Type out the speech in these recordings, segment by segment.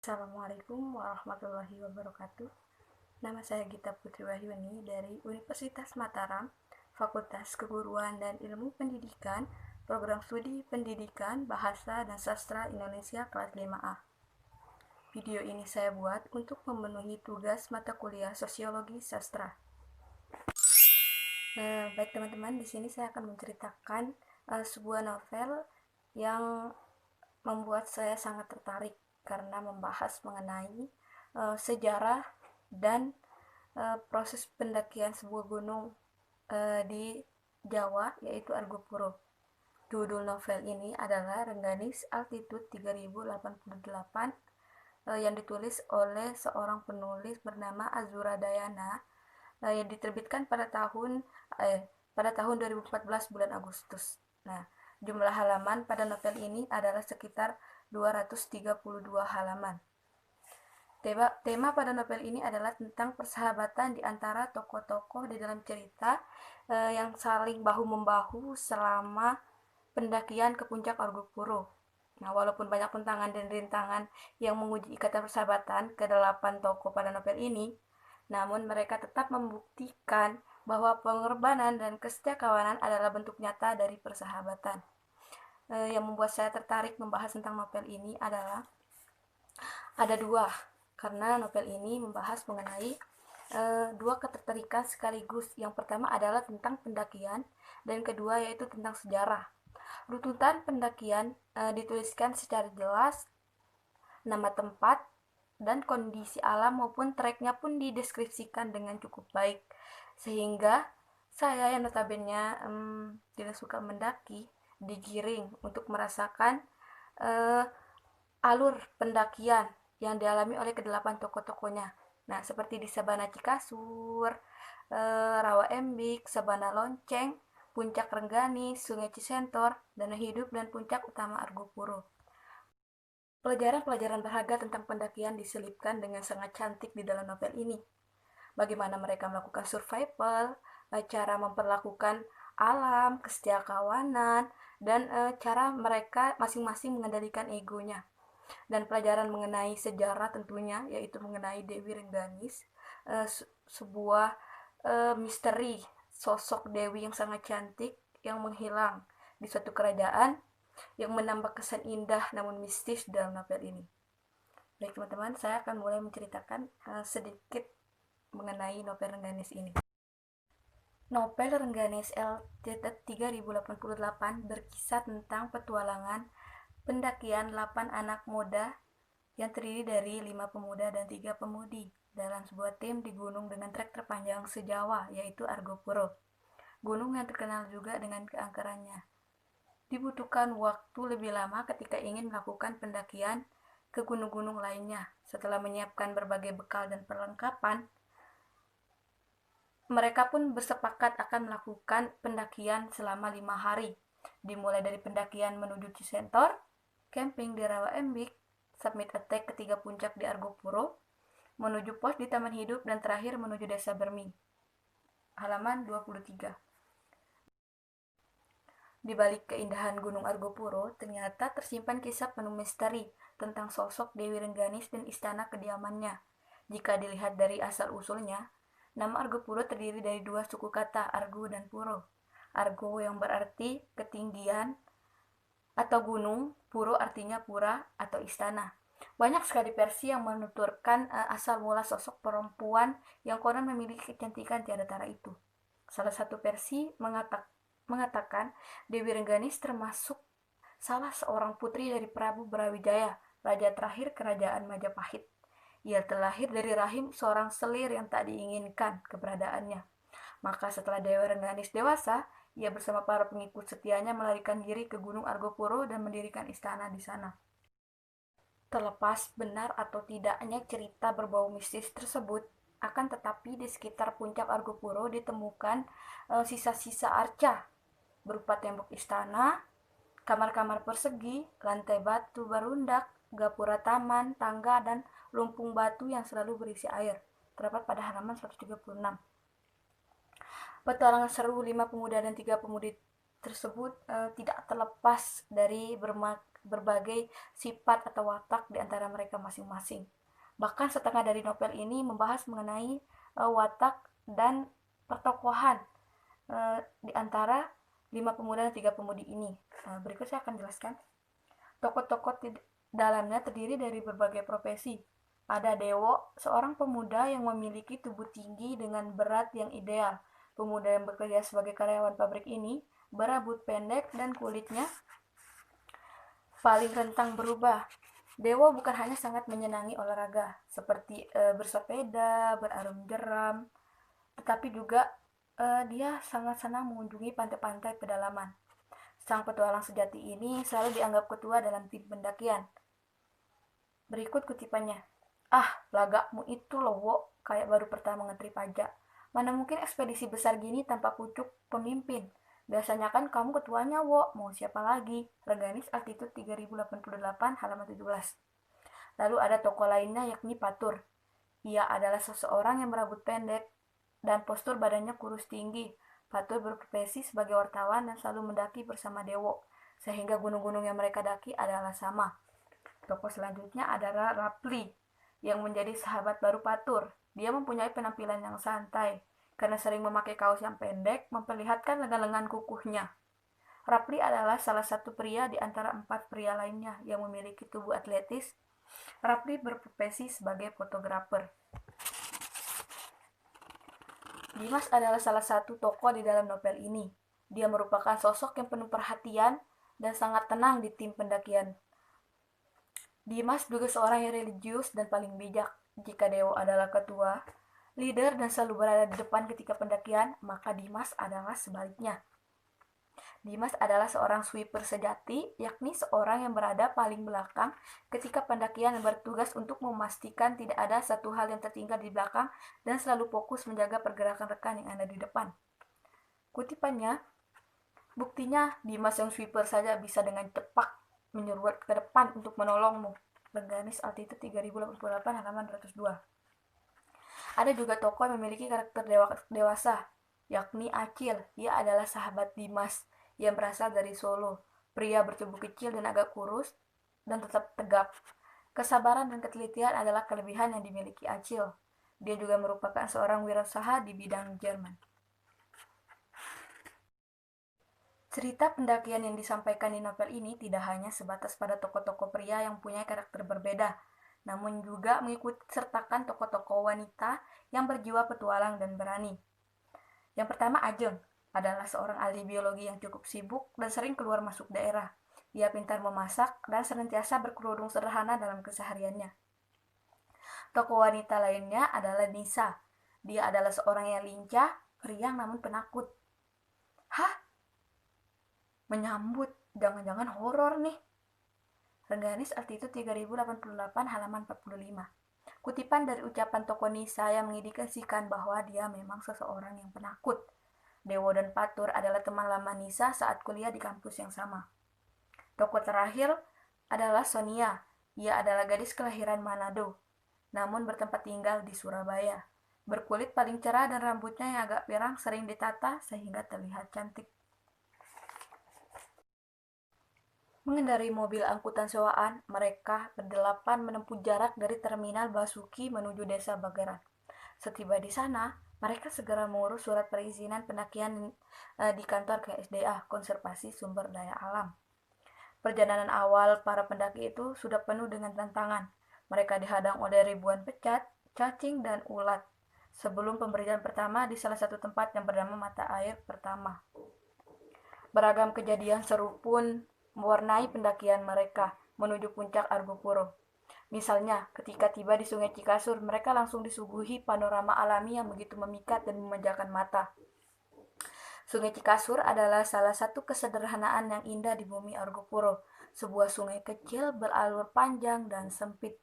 Assalamualaikum warahmatullahi wabarakatuh. Nama saya Gita Putri Wahyuni dari Universitas Mataram, Fakultas Keguruan dan Ilmu Pendidikan, Program Studi Pendidikan Bahasa dan Sastra Indonesia kelas 5A. Video ini saya buat untuk memenuhi tugas mata kuliah Sosiologi Sastra. Baik teman-teman, di sini saya akan menceritakan sebuah novel yang membuat saya sangat tertarik karena membahas mengenai sejarah dan proses pendakian sebuah gunung di Jawa, yaitu Argopuro. Judul novel ini adalah Rengganis Altitude 3088 yang ditulis oleh seorang penulis bernama Azura Dayana yang diterbitkan pada tahun 2014 bulan Agustus. Nah, jumlah halaman pada novel ini adalah sekitar 232 halaman. Tema pada novel ini adalah tentang persahabatan di antara tokoh-tokoh di dalam cerita yang saling bahu-membahu selama pendakian ke puncak Argopuro. Nah, walaupun banyak tantangan dan rintangan yang menguji ikatan persahabatan ke-8 tokoh pada novel ini, namun mereka tetap membuktikan bahwa pengorbanan dan kesetiakawanan adalah bentuk nyata dari persahabatan. Yang membuat saya tertarik membahas tentang novel ini adalah ada dua, karena novel ini membahas mengenai dua ketertarikan sekaligus. Yang pertama adalah tentang pendakian, dan kedua yaitu tentang sejarah. Runtutan pendakian dituliskan secara jelas, nama tempat dan kondisi alam maupun treknya pun dideskripsikan dengan cukup baik, sehingga saya yang notabene tidak suka mendaki digiring untuk merasakan alur pendakian yang dialami oleh kedelapan tokoh-tokohnya. Nah, seperti di Sabana Cikasur, Rawa Embik, Sabana Lonceng, Puncak Rengganis, Sungai Cisentor, Danau Hidup, dan Puncak Utama Argopuro. Pelajaran-pelajaran berharga tentang pendakian diselipkan dengan sangat cantik di dalam novel ini. Bagaimana mereka melakukan survival, cara memperlakukan alam, kesetiakawanan, dan cara mereka masing-masing mengendalikan egonya. Dan pelajaran mengenai sejarah tentunya, yaitu mengenai Dewi Rengganis, sebuah misteri sosok Dewi yang sangat cantik yang menghilang di suatu kerajaan yang menambah kesan indah namun mistis dalam novel ini. Baik teman-teman, saya akan mulai menceritakan sedikit mengenai novel Rengganis ini. Novel Rengganis Altitude 3088 berkisah tentang petualangan pendakian 8 anak muda yang terdiri dari 5 pemuda dan 3 pemudi dalam sebuah tim di gunung dengan trek terpanjang se-Jawa, yaitu Argopuro. Gunung yang terkenal juga dengan keangkerannya. Dibutuhkan waktu lebih lama ketika ingin melakukan pendakian ke gunung-gunung lainnya. Setelah menyiapkan berbagai bekal dan perlengkapan, mereka pun bersepakat akan melakukan pendakian selama 5 hari. Dimulai dari pendakian menuju Cisentor, camping di Rawa Embik, summit attack ketiga puncak di Argopuro, menuju pos di Taman Hidup, dan terakhir menuju Desa Bermi. Halaman 23. Di balik keindahan Gunung Argopuro, ternyata tersimpan kisah penuh misteri tentang sosok Dewi Rengganis dan istana kediamannya. Jika dilihat dari asal-usulnya, nama Argopuro terdiri dari dua suku kata, Argo dan Puro. Argo yang berarti ketinggian atau gunung, Puro artinya pura atau istana. Banyak sekali versi yang menuturkan asal mula sosok perempuan yang konon memiliki kecantikan tiada tara itu. Salah satu versi mengatakan Dewi Rengganis termasuk salah seorang putri dari Prabu Brawijaya, raja terakhir kerajaan Majapahit. Ia terlahir dari rahim seorang selir yang tak diinginkan keberadaannya. Maka setelah Dewi Rengganis dewasa, ia bersama para pengikut setianya melarikan diri ke Gunung Argopuro dan mendirikan istana di sana. Terlepas benar atau tidaknya cerita berbau mistis tersebut, akan tetapi di sekitar puncak Argopuro ditemukan sisa-sisa arca berupa tembok istana, kamar-kamar persegi, lantai batu berundak, gapura taman, tangga, dan lumpung batu yang selalu berisi air. Terdapat pada halaman 136. Petualangan seru 5 pemuda dan 3 pemudi tersebut tidak terlepas dari berbagai sifat atau watak di antara mereka masing-masing. Bahkan setengah dari novel ini membahas mengenai watak dan pertokohan di antara 5 pemuda dan 3 pemudi ini. Berikut saya akan jelaskan. Tokoh-tokoh di dalamnya terdiri dari berbagai profesi. Ada Dewo, seorang pemuda yang memiliki tubuh tinggi dengan berat yang ideal. Pemuda yang bekerja sebagai karyawan pabrik ini berambut pendek dan kulitnya paling rentan berubah. Dewo bukan hanya sangat menyenangi olahraga seperti bersepeda, berarung jeram, tetapi juga dia sangat senang mengunjungi pantai-pantai pedalaman. Sang petualang sejati ini selalu dianggap ketua dalam tim pendakian. Berikut kutipannya. Ah, lagakmu itu loh, Wo, kayak baru pertama ngetri pajak. Mana mungkin ekspedisi besar gini tanpa pucuk pemimpin. Biasanya kan kamu ketuanya, Wo, mau siapa lagi? Rengganis Altitude 3088 halaman 17. Lalu ada tokoh lainnya yakni Patur. Ia adalah seseorang yang berambut pendek dan postur badannya kurus tinggi. Patur berprofesi sebagai wartawan dan selalu mendaki bersama Dewo, sehingga gunung-gunung yang mereka daki adalah sama. Tokoh selanjutnya adalah Rapli, yang menjadi sahabat baru Patur. Dia mempunyai penampilan yang santai, karena sering memakai kaos yang pendek, memperlihatkan lengan-lengan kukuhnya. Rapli adalah salah satu pria di antara 4 pria lainnya yang memiliki tubuh atletis. Rapli berprofesi sebagai fotografer. Dimas adalah salah satu tokoh di dalam novel ini. Dia merupakan sosok yang penuh perhatian dan sangat tenang di tim pendakian. Dimas juga seorang yang religius dan paling bijak. Jika Dewo adalah ketua, leader dan selalu berada di depan ketika pendakian, maka Dimas adalah sebaliknya. Dimas adalah seorang sweeper sejati, yakni seorang yang berada paling belakang ketika pendakian dan bertugas untuk memastikan tidak ada satu hal yang tertinggal di belakang dan selalu fokus menjaga pergerakan rekan yang ada di depan. Kutipannya, buktinya Dimas yang sweeper saja bisa dengan cepat menyuruh ke depan untuk menolongmu. Rengganis Altitude 3088 halaman 202. Ada juga tokoh yang memiliki karakter dewasa, yakni Acil. Ia adalah sahabat Dimas yang berasal dari Solo. Pria bertubuh kecil dan agak kurus dan tetap tegap. Kesabaran dan ketelitian adalah kelebihan yang dimiliki Acil. Dia juga merupakan seorang wirausaha di bidang Jerman. Cerita pendakian yang disampaikan di novel ini tidak hanya sebatas pada tokoh-tokoh pria yang punya karakter berbeda, namun juga mengikut sertakan tokoh-tokoh wanita yang berjiwa petualang dan berani. Yang pertama, Ajeng adalah seorang ahli biologi yang cukup sibuk dan sering keluar masuk daerah. Ia pintar memasak dan senantiasa berkerudung sederhana dalam kesehariannya. Tokoh wanita lainnya adalah Nisa. Dia adalah seorang yang lincah, periang namun penakut. Hah? Menyambut, jangan-jangan horor nih. Rengganis Altitude 3088 halaman 45. Kutipan dari ucapan tokoh Nisa yang mengindikasikan bahwa dia memang seseorang yang penakut. Dewo dan Patur adalah teman lama Nisa saat kuliah di kampus yang sama. Tokoh terakhir adalah Sonia. Ia adalah gadis kelahiran Manado, namun bertempat tinggal di Surabaya. Berkulit paling cerah dan rambutnya yang agak pirang sering ditata sehingga terlihat cantik. Mengendarai mobil angkutan sewaan, mereka berdelapan menempuh jarak dari terminal Basuki menuju desa Bagaran. Setiba di sana, mereka segera mengurus surat perizinan pendakian di kantor KSDA, Konservasi Sumber Daya Alam. Perjalanan awal para pendaki itu sudah penuh dengan tantangan. Mereka dihadang oleh ribuan pecat, cacing, dan ulat. Sebelum pemberian pertama di salah satu tempat yang bernama Mata Air Pertama. Beragam kejadian seru pun mewarnai pendakian mereka menuju puncak Argopuro. Misalnya, ketika tiba di Sungai Cikasur, mereka langsung disuguhi panorama alami yang begitu memikat dan memanjakan mata. Sungai Cikasur adalah salah satu kesederhanaan yang indah di bumi Argopuro, sebuah sungai kecil beralur panjang dan sempit.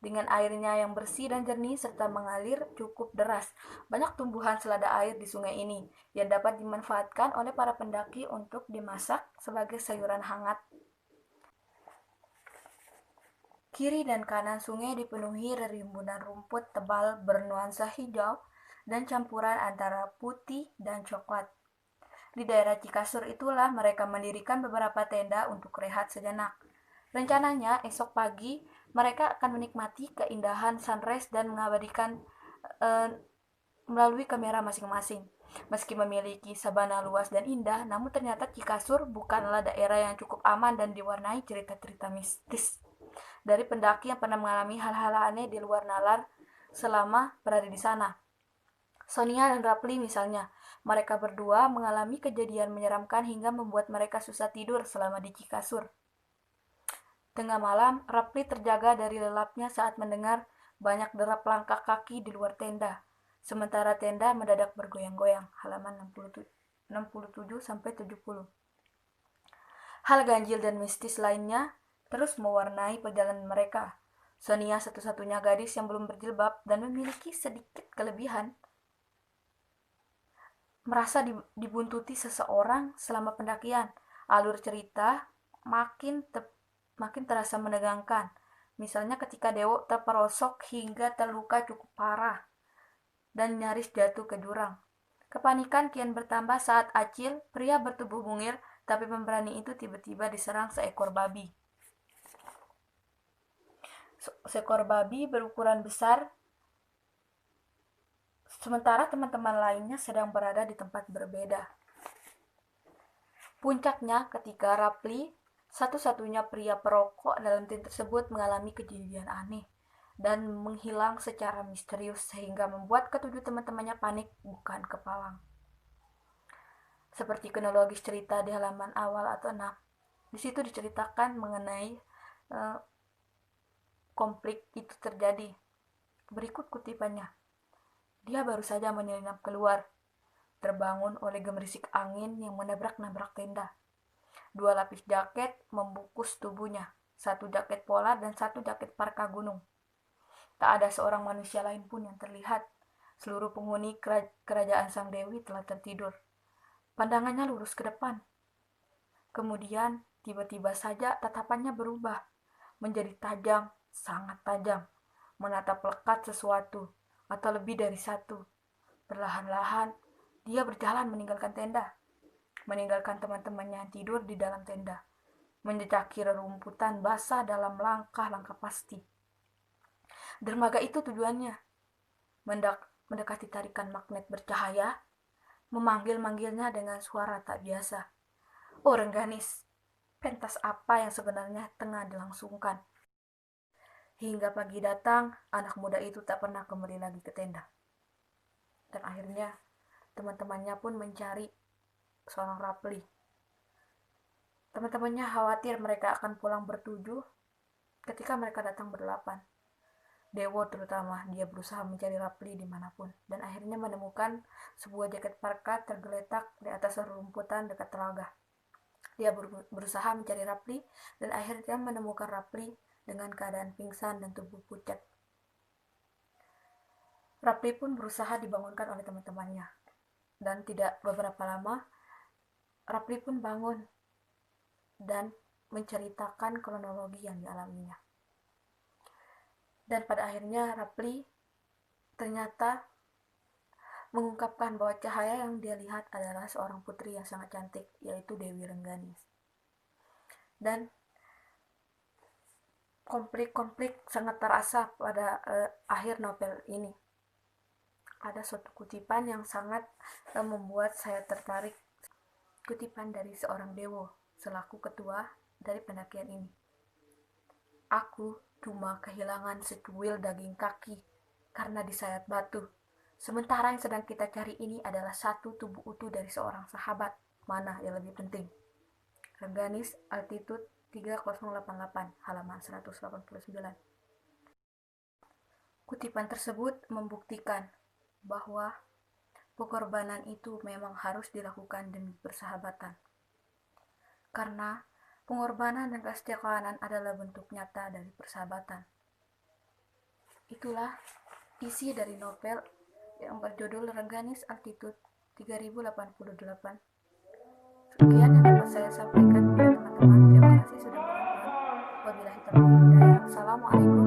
Dengan airnya yang bersih dan jernih serta mengalir cukup deras, banyak tumbuhan selada air di sungai ini yang dapat dimanfaatkan oleh para pendaki untuk dimasak sebagai sayuran hangat. Kiri dan kanan sungai dipenuhi rimbunan rumput tebal bernuansa hijau dan campuran antara putih dan coklat. Di daerah Cikasur itulah mereka mendirikan beberapa tenda untuk rehat sejenak. Rencananya esok pagi mereka akan menikmati keindahan sunrise dan mengabadikan melalui kamera masing-masing. Meski memiliki sabana luas dan indah, namun ternyata Cikasur bukanlah daerah yang cukup aman dan diwarnai cerita-cerita mistis dari pendaki yang pernah mengalami hal-hal aneh di luar nalar selama berada di sana. Sonia dan Rapli misalnya, mereka berdua mengalami kejadian menyeramkan hingga membuat mereka susah tidur selama di Cikasur. Tengah malam, Rapli terjaga dari lelapnya saat mendengar banyak derap langkah kaki di luar tenda. Sementara tenda mendadak bergoyang-goyang. Halaman 67-70. Hal ganjil dan mistis lainnya terus mewarnai perjalanan mereka. Sonia satu-satunya gadis yang belum berjilbab dan memiliki sedikit kelebihan. Merasa dibuntuti seseorang selama pendakian. Alur cerita makin terasa menegangkan. Misalnya ketika Dewo terperosok hingga terluka cukup parah dan nyaris jatuh ke jurang. Kepanikan kian bertambah saat Acil, pria bertubuh mungil tapi pemberani itu tiba-tiba diserang seekor babi. Seekor babi berukuran besar, sementara teman-teman lainnya sedang berada di tempat berbeda. Puncaknya ketika Rapli, satu-satunya pria perokok dalam tim tersebut, mengalami kejadian aneh dan menghilang secara misterius sehingga membuat ketujuh teman-temannya panik bukan kepalang. Seperti kronologis cerita di halaman awal atau 6, di situ diceritakan mengenai konflik itu terjadi. Berikut kutipannya. Dia baru saja menyelinap keluar, terbangun oleh gemerisik angin yang menabrak-nabrak tenda. 2 lapis jaket membungkus tubuhnya, 1 jaket polar dan 1 jaket parka gunung. Tak ada seorang manusia lain pun yang terlihat. Seluruh penghuni kerajaan Sang Dewi telah tertidur. Pandangannya lurus ke depan. Kemudian, tiba-tiba saja tatapannya berubah menjadi tajam, sangat tajam, menatap lekat sesuatu, atau lebih dari satu. Perlahan-lahan, dia berjalan meninggalkan tenda, meninggalkan teman-temannya yang tidur di dalam tenda, menjejaki rerumputan basah dalam langkah-langkah pasti. Dermaga itu tujuannya mendekati tarikan magnet bercahaya, memanggil-manggilnya dengan suara tak biasa. Oh Rengganis, pentas apa yang sebenarnya tengah dilangsungkan? Hingga pagi datang, anak muda itu tak pernah kembali lagi ke tenda. Dan akhirnya, teman-temannya pun mencari seorang Rapli. Teman-temannya khawatir mereka akan pulang bertujuh ketika mereka datang berdelapan. Dewo terutama, dia berusaha mencari Rapli dimanapun, dan akhirnya menemukan sebuah jaket parka tergeletak di atas rerumputan dekat telaga. Dia berusaha mencari Rapli, dan akhirnya menemukan Rapli dengan keadaan pingsan dan tubuh pucat. Rapli pun berusaha dibangunkan oleh teman-temannya, dan tidak beberapa lama, Rapli pun bangun dan menceritakan kronologi yang dialaminya. Dan pada akhirnya Rapli ternyata mengungkapkan bahwa cahaya yang dia lihat adalah seorang putri yang sangat cantik, yaitu Dewi Rengganis. Dan konflik sangat terasa pada akhir novel ini. Ada suatu kutipan yang sangat membuat saya tertarik. Kutipan dari seorang Dewo selaku ketua dari pendakian ini. Aku cuma kehilangan secuil daging kaki karena disayat batu. Sementara yang sedang kita cari ini adalah satu tubuh utuh dari seorang sahabat. Mana yang lebih penting? Rengganis, Altitude 3088, halaman 189. Kutipan tersebut membuktikan bahwa pengorbanan itu memang harus dilakukan demi persahabatan. Karena pengorbanan dan kesetiakawanan adalah bentuk nyata dari persahabatan. Itulah isi dari novel yang berjudul Rengganis Altitude 3088. Sekian yang dapat saya sampaikan kepada teman-teman. Terima kasih sudah menonton. Wabillahi taufiq wal hidayah. Assalamualaikum